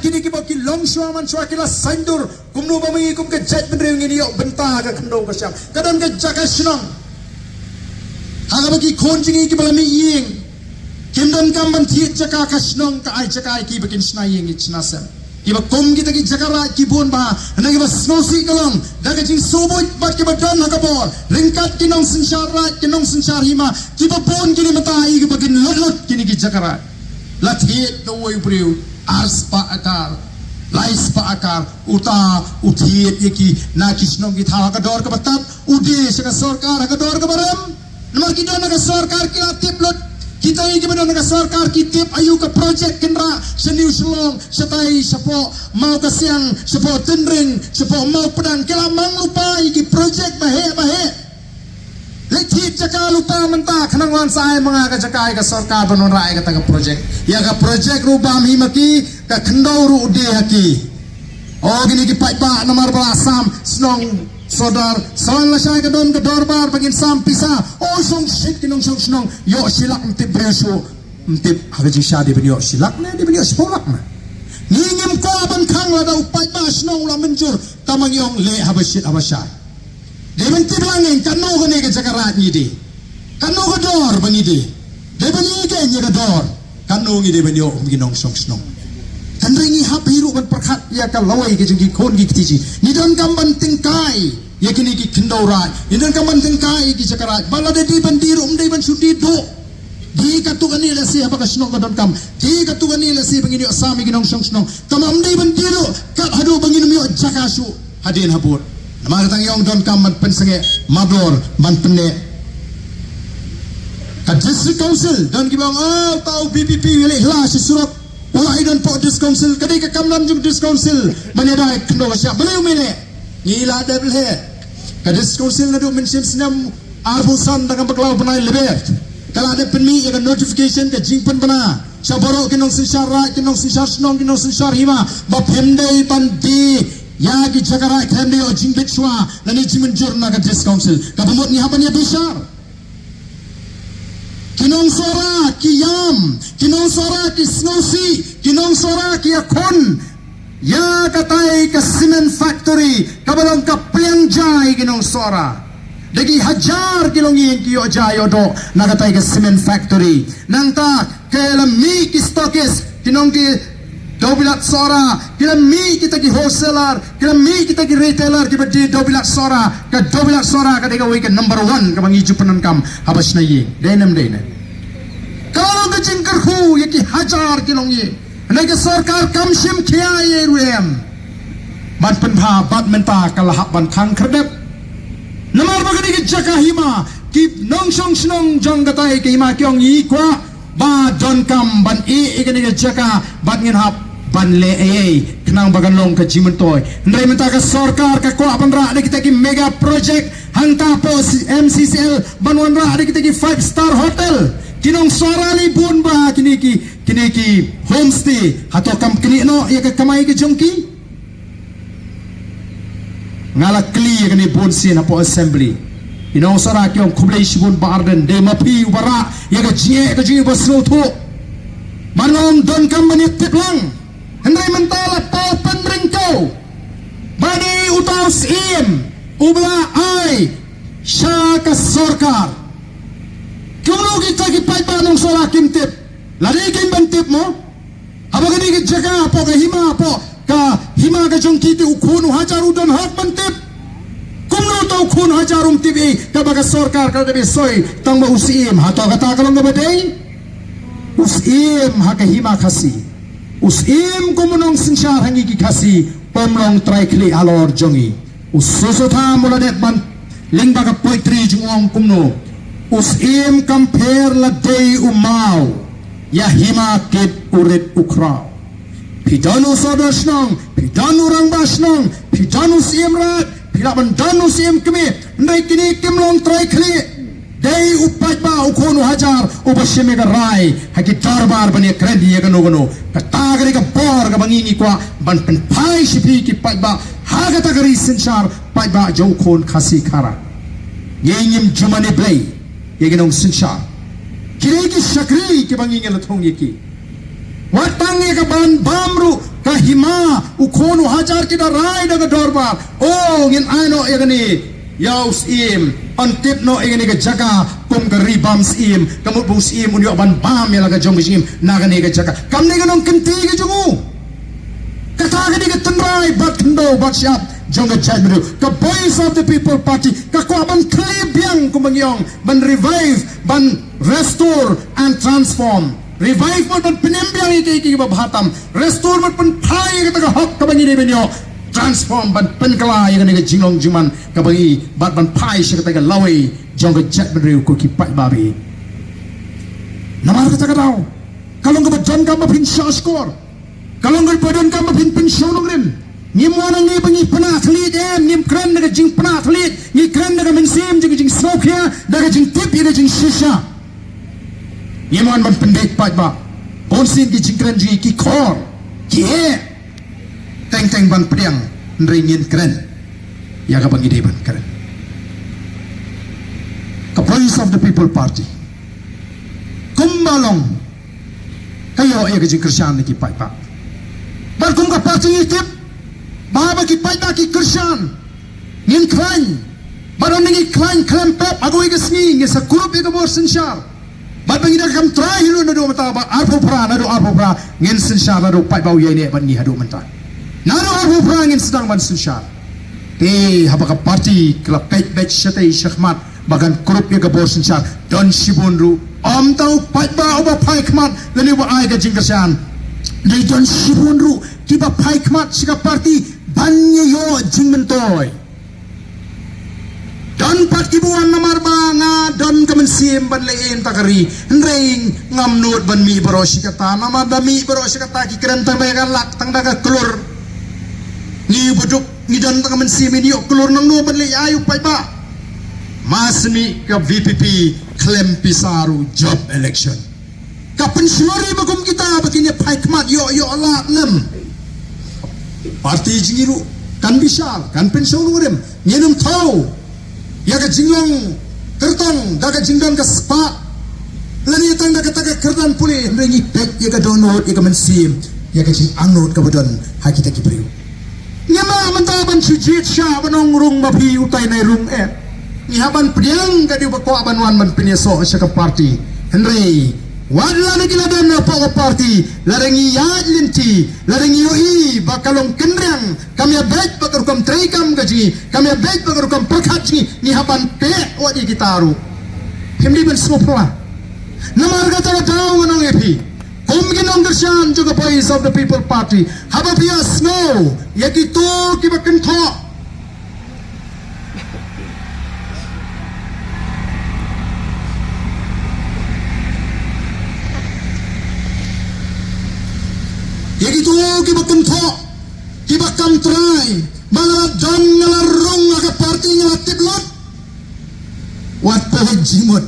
kini ki ki long shwa man shwa kila sandur kumno bami kum ke jaitbynriew ngini yo benta ka khndo ka syam kadon ke jaka shnong haga bagi khon jingi ki balami ying kindon kam ban thi jaka ka shnong ka ai jaka ki bakin shna ying ichna sam iba kom kita ki jakara ki bon ba nang iba snosi kalong daga jing soboy bat ki badan hakabor ringkat kinong sinshara kinong sinshar hima ki ba bon kini mata ai ki bakin lolot kini ki jakara lathiet no way brew ars pa akar lais pa akar uta uthiet yeki na kishnong ki tha ka dor ka batat udesh ka sarkar ka dor ka baram nomor ki don ka sarkar ki latip lot kita ini kemudian negara sarkar kita ayu ke projek kendra seniu Shlong setai sepo mau kasiang sepo tendring sepo mau pedang kelamang lupa iki projek bahe lekit jaka lupa mentah kenangan saya mengaga jaka ke sarkar banon rai kata ke projek ya ke projek rubam himaki ke kendau ru de haki oh gini ki pai pa nomor belasam shnong Sodar, sawan lasai ke don ke dorbar bagin sam pisa. Oh song shit kinong song shnong. Yo silak mtip beresu, mtip hagaji shadi benyo silak na di benyo sepolak na. Ngingim ko aban kang lada upai ba shnong la menjur tamang yong le habasit habasai. Di mtip langeng kanu kene ke jakarat ngidi. Kanu ke dor bangidi. Di benyo ke nye ke dor. Kanu ngidi benyo ginong song shnong. Tandringi hap hiru ban perkhat ya ka lawai ke jengki kon gi tiji ni don kamban tingkai ya kini ki kendora ni don kamban tingkai ki jakarat balade di bandiru umdai ban sudi do di katugani la si apa ka shnong don kam di katugani la si bangini asami ginong shnong tamam dai bandiru ka hadu bangini mi jaka su hadin habur nama tang yong don kam ban pensenge mador ban penne ka district council don ki bang oh tau PPP wile hla surat Wala idon po dis council kadai ka kamlam jung dis council manedai kendo kasya beliau mele ngila double he ka dis council na do mention sinam arbusan dengan baklau penai lebet kalau ada penmi ya notification ka jing pen bana saboro kinong sinshara kinong sinshar shnong kinong sinshar hima ba pemdei pandi ya ki jakara pemdei o jing betshwa nani jimen jurna ka dis council ka bumot ni haban ya bishar kinong sora ki yam kinong sora ki snosi kinong sora ki akon ya katai ka cement factory kabalong ka pliangjai kinong sora dagi hajar kilong yen ki ojayo do nagatai ka cement factory nangta kelami ki stokis kinong ki dobilat sora kilami kita ki wholesaler kilami kita ki retailer ki badi dobilat sora ka kadega we ka number 1 ka bangi jupanan kam habas na yi denam kalau ke jingkerhu yaki hajar kilong ye naga sarkar kamshim kia ye ruem ban penha bat menta kalahap ban khang kredep namar bagani ke jaka hima ki nong song shnong jong gatai ke hima kyong yi kwa ba don kam ban igani ke jaka ban ngin hap ban le kenang bagan long ke jimentoy ndai menta ke sarkar ka kwa ban ra kita ki mega project hangta pos MCCL ban wan ra kita ki 5-star hotel kinong sorali bun ba kini ki homestay hato kam kini no ya ka kamai ke jongki ngala kli kini bun sin apo assembly kinong sora kyong kublai shibun barden de mapi ubara ya ka jie basno thu manong don kam mani tiplang hendrai mentala to penring kau bani utaus im ubla ai sha ka sarkar Kung kita ki pai pa nong sola kim tip, lari kim ban tip mo, haba kini ki jaka po ka hima ka jong kiti ukun hajar udon hak ban tip, kumno to ukun hajar tip ka baga sarkar ka debi soy tang ma usim hato kata kalong ka badai, usim haka hima kasi, usim kumunong sinshar hangi ki kasi, pomlong traikli halor jongi, ususota mula net ban lingba ka poetry jungong kumno. Usim compare la day umaw ya hima kit urit ukraw pidanu soda shnong pidanu rangba shnong pidanu siemrat pidaban danu siem kmi ndai kini kimlong trai khli day upat ba ukonu hajar ubashime ka rai haki darbar bani kren ye gano katagri ka bor ka bangingi kwa ban pen pai shipi ki pai ba haga tagari sinchar pai ba jo khon khasi khara yengim jumani blai yeginong sinshar kini ki shakri ki bangingel thong yeki watang ye ka ban bamru ka hima ukonu hajar kita rai daga dorbar oh ngin ano yagani yaus im antip no ingani ke jaka kum ke ribams im kamut bus im unyo ban bam ya laga jong im nagani ke jaka kamne ganong kenti ke jongu kata ke ke tenrai bat kendo bat siap jong ke jaitbynriew ke voice of the people party ka ko ban klib yang kumangyong ban revive ban restore and transform revive mo ban penembiang iki babhatam restore mo pan thai ke taga hok ka bangi benyo transform ban penkala yang ni jinglong juman ka bangi bat ban pai se ka lawe jong ka jaitbynriew ko ki pai babi namar ka taga daw kalong ka jon ka mapin skor kalong ka podon ka mapin pensionong rin ni mo nang ni bangi panatlit ni kren na jing panatlit ni kren na mensim jing smoke ya daga jing tip ya jing shisha ni mo ban pendek pai ba bonsin ki jing kren jing ki kor ki teng ban priang ringin keren ya ka bangi ban keren ka voice of the people party kumbalong kayo ay ka jing Christian ni ki pai pa ban kum ka party itip baba ki pai ba ki Christian ngin klan baron ngi klan pep agoy ka sngi ngi sa kurup ka bor sinshar ban bangi da kam try hilu na do mata ba arpo pra ngin sinshar na do pai ba uyay ni ban ni hadu mata naro arpo pra ngin sedang ban sinshar haba ka party kala pet syate shakmat bagan kurup ka bor sinshar don shibunru om tau pai ba oba pai kmat lani wa ay ka jing Christian dai don shibunru ki ba pai kmat sika party banye yo jing mentoy don pat kibuan namar banga don kemensim ban lein takari ndring ngamnut ban mi baro sikata nama dami baro sikata ki keren ta bayakan lak tang daga kelur ni buduk ni don kemensim ni kelur nang no ban le ayu pai ba masmi ka VPP klaim pisaru job election ka pensiori bagum kita begini pai kmat yo Allah lem parti jingiru kan bisal kan pensiun urem nyenum tau ya ka jinglong kertong daga jingdan ka spa lani tang daga taga kerdan puli rengi pek ya ka donot ya ka mensim ya ka jing angot ka bodon hakita ki priu nyama manta ban sujit sha banong rung mapi utai nai rung ni haban priang ka di bakwa ban wan man pineso sa ka party henry wadla na giladan na pa party larangi yad linti larangi yoi bakalong kenrang kami beit bagarukam treikam gaji kami beit bagarukam perkhaji ni haban pe wadi gitaru himdi ben sopla namar gata daw nang epi kumginong Christian juga voice of the people party haba pia snow yakito kibakento yagitu kibakento kibakam try malah dan ngalarung aga party ngalatip lot wat pahjimot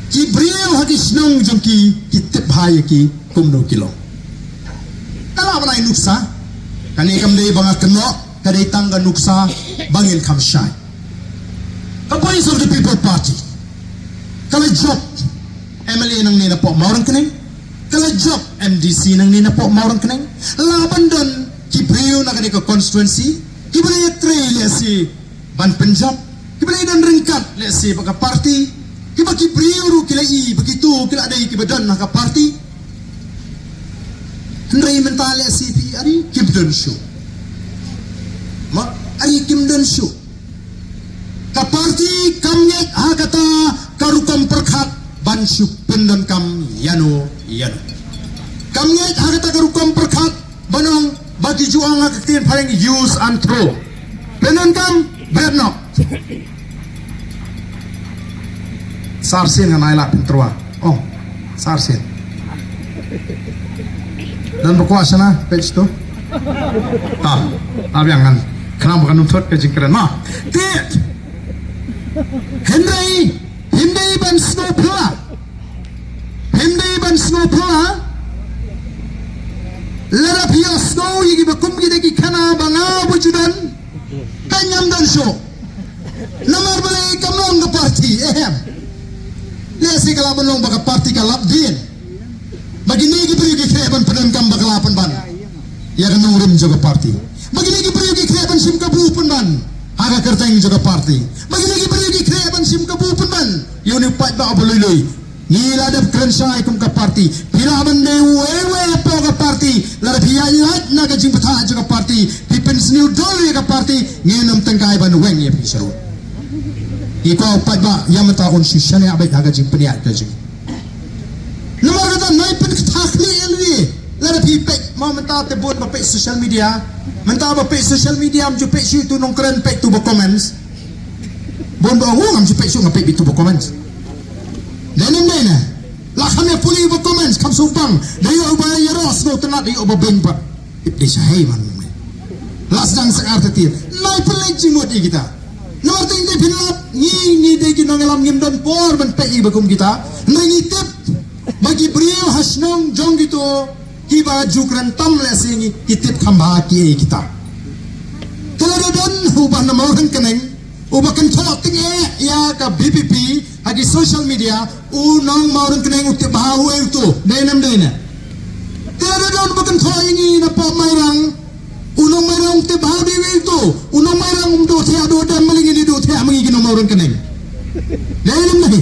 kibriel hadi shnong jongki kitip hayaki kumno kilo kala banai nuksa kani kamdei banga keno kadai tangga nuksa bangin kamshai the voice of the people party kala job MLA nang nina po maurang kaneng kala job MDC nang nina po maurang kaneng laban don kibriel na kaniko constituency kibriel trail si ban Punjab kibriel dan ringkat si baka party kibaki priuru kilai begitu kila ada kibadan nak party hendrai mentale CP ari kibdan show ma ari kibdan show ka party kamnyet ha kata karukam perkhat banshu pendan kam yano kamnyet ha kata karukam perkhat banong bagi juang ha ketien paling use and throw pendan kam bernok sarsin kan aila pintrua oh sarsin dan berkuasa na page tu abiang kan kenapa kan untut page keren mah tit Henry ban snowpla lara pia snow yigi bakum gide ki kana banga bujudan kanyam dan show namar balai kamong ke party lesi kalau belum baka party kalap din bagi ni gitu yuki kreban pedan kam bakalapan ban ya kan urim jaga parti bagi lagi pergi kreban sim kabu penban aga kerteng jaga parti bagi lagi pergi kreban sim kabu penban yuni pat ba aboloi ngila dap kren sai kum ka parti pila man de wewe po ka parti la pia lat na ka jing patha jaga parti pipens new dolly ka parti ngenam tengkai ban weng ye pisaru iko pat ba yamata on shishane abai aga jing peniat ka jing nomor kata naik pen takli elwi la pi pe ma menta te bot ba pe social media menta ba pe social media am ju pe shu tu nong kren pe tu ba comments bon ba ngam ju pe shu ngam pe tu ba comments Denem dena, lah kami puli ba comments kam sumpang, dayo ba yaros no tenat dayo ba bengpa, ipde sahai man, las dang sekar tetir, naik pelai cimut kita, nomor tinggi pinap, ni de nongialam ngimdon por ban pei bakum kita, naik tip bagi beriau shnong jong gitu, kiba jukran tam lesingi itip khamba ki kita, kalau don ubah nama orang keneng, ubah kentok tnga ya ka BPP agi social media unang maurang keneng utip bahawa itu denam dena tiada don bukan kau ini napa mairang unang mairang utip bahawa itu unang mairang do thea do dan maling ini do thea mengi kino maurang keneng denam dena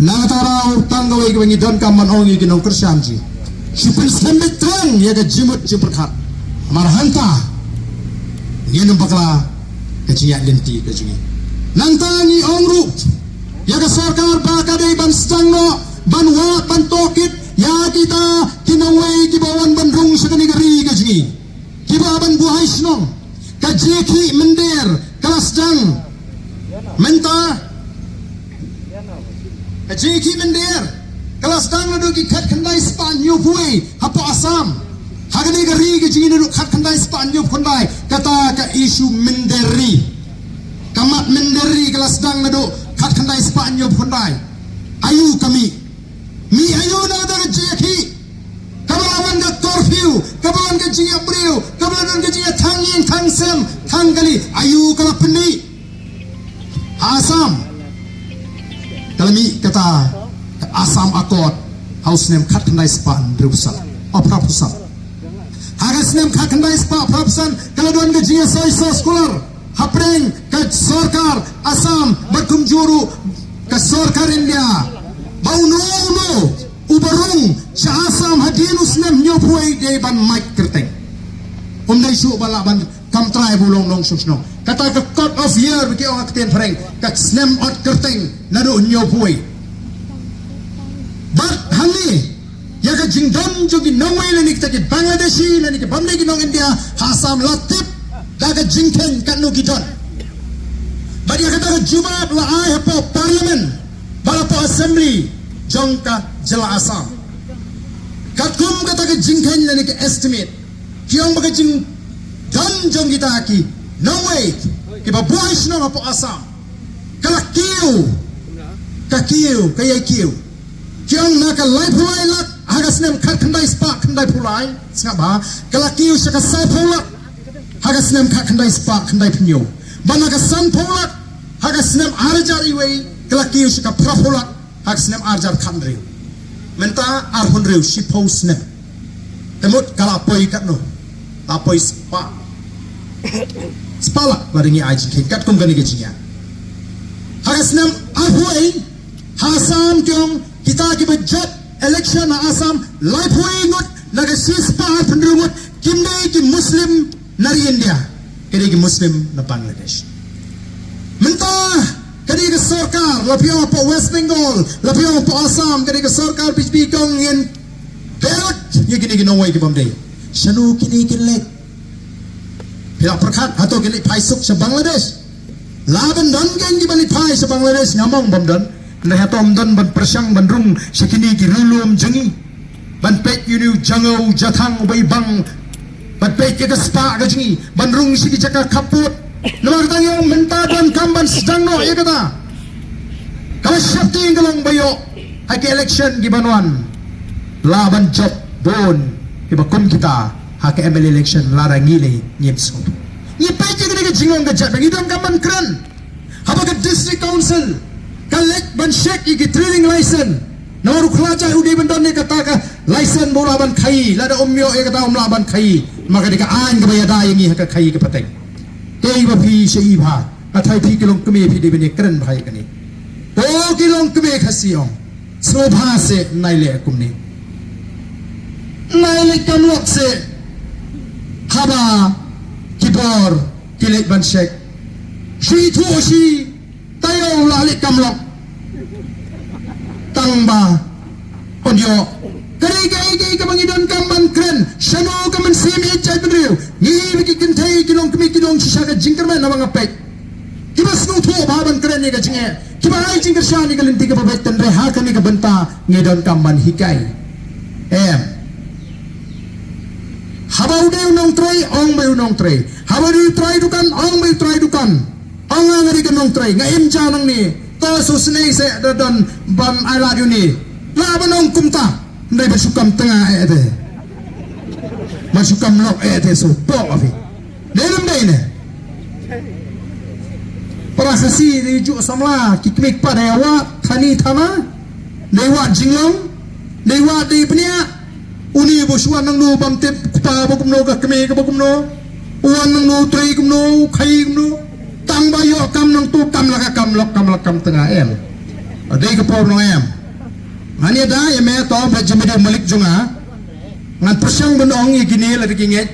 na tara utang gawe ke don kaman ongi kino kersanji sipin sembet terang ya ke jimut jimperkat marhanta ngenum bakla keciak lenti kecini nantangi ongru ya ke sarkar bakadai ban stangno ban wat ban tokit ya kita kinawai kibawan ban rung sakani gari kecini kiba ban buhai shnong ka jeki mender kelas dang menta ka jeki mender kelas dang nadu ki khat khandai spanyo puai hapo asam hagani gari kecini nadu khat khandai spanyo khandai kata ka isu menderi kamat menderi kelas dang nadu kat kandai Spanyol kandai ayu kami mi ayu na ada jeki kabalan ke torfiu kabalan ke jaitbynriew kabalan ke thangin thangsem thanggali ayu kala pendi asam kalami kata asam akot haus nem kat kandai Spanyol pusat opera pusat hagas nem kat kandai Spanyol pusat kalau don ke soy sekolah Hapreng ke sarkar Asam berkumjuru ke sarkar India bau no ubarung sa Asam hadin usnem nyopuai de ban mic kerteng dai su bala ban kam trai bulong long shnong kata ke court of year biki orang keten freng ke snem ot kerteng nadu nyopuai bat hangi ya ke jingdon jogi nongwai lani kita ke Bangladeshi lani ke bamde ki nong India Asam latip daga jingken kanu gidon bagi kata jumab la ai po parliament bala po assembly jongka jela Asam katum kata ke jingken lani ke estimate kiong baga jing dan jong kita aki no way ke ba boys no po Asam kala kiu kaya kiu kiong naka lai pulai lak hagas nem khat khandai spa khandai pulai ngaba kala kiu saka sai pulak hagas nem kat kandai spa kandai penyo banaga san polak hagas nem arjar iwei kelaki usika prapolak hagas nem arjar kandri menta arhun reu shipos nem temut kala poi kat no apoi spa spala laringi aji kat kum gani gajinya hagas nem arhoi hasam kyong kita ki budget election na Asam laipoi ngut naga sispa pendrungut kimdai ki muslim nari India, kini ke Muslim na Bangladesh. Mentah, kini ke sarkar, lapiang po West Bengal, lapiang po Assam, kini ke sarkar PHP kong yen perak, ye kini ke nongway ke bamday. Shanu kini kinlek, pila perkat atau kini paisuk sa Bangladesh. Laban dan geng di bani pai sa Bangladesh ngamong bamdan, na hatom dan ban persyang bandrung sa kini ki rulum jangi, ban pek yunu jangau jatang ubay bang. Baik kita sepak gaji, bandrung sigi jaka kaput. Nomor tanya menta dan kamban sedang no ya kata. Kalau siap tinggalang bayo, hake election di Banuan, laban job bon, ibakum kita hake ML election larang gile nyepsu. Ni baik kita ni jingong gajat, bagi dong kamban kren. Haba ke district council, kalek ban shek igi training license. Nomor kelajar udah bendon ni kata ke license bola ban kai, lada omyo ya kata omla ban kai. maka dika an ke bayada yang i ka khai ke pateng ei ba phi se i bha athai phi ke Long Kmie phi de bene kren bhai kani to ki Long Kmie khasiong sobha se naile kumni naile kamlok se Haba kibor kilek banshek shi thu shi tayo lalik kamlok tangba onyo kari kamangidon kamban kren shano kaman semi jaitbynriew ni biki kintai Long Kmie kidong shishaga jingkerman na mga pek kiba snu thu baban kren ni ka jinge kiba ai jingker sha ni kalinti ka babet tan re ha kan ni ka banta ngidon kamban hikai Haba udah unong try ong bay unong try Haba du try dukan ong bay try dukan ong ngari kan ong try ngaim janang ni to susnei se don ban I love you ni laban ong kumta ndai basukam tengah ete masukam lok ete so po afi dalam dai ne para khasi ni ju samla kikmik pa dewa thani thama dewa jinglong dewa di pnia uni bosuan nang no bamte pa bokumno ka kme ka bokumno uan nang no trai kumno khai kumno tang ba yo kam nang tu kam la kam lok kam tengah em adai ka por no em ani da ya me to ba jimede malik junga ngan persang benong i gini la dikinget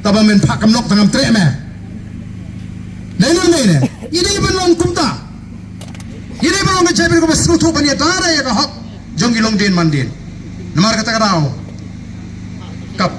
taba men phak kam lok tangam tre me nenang ne ini belum kumta ini belum mencapai ke besar tu bani ada ya ka hok jong ilong din mandin namar kata kadau kap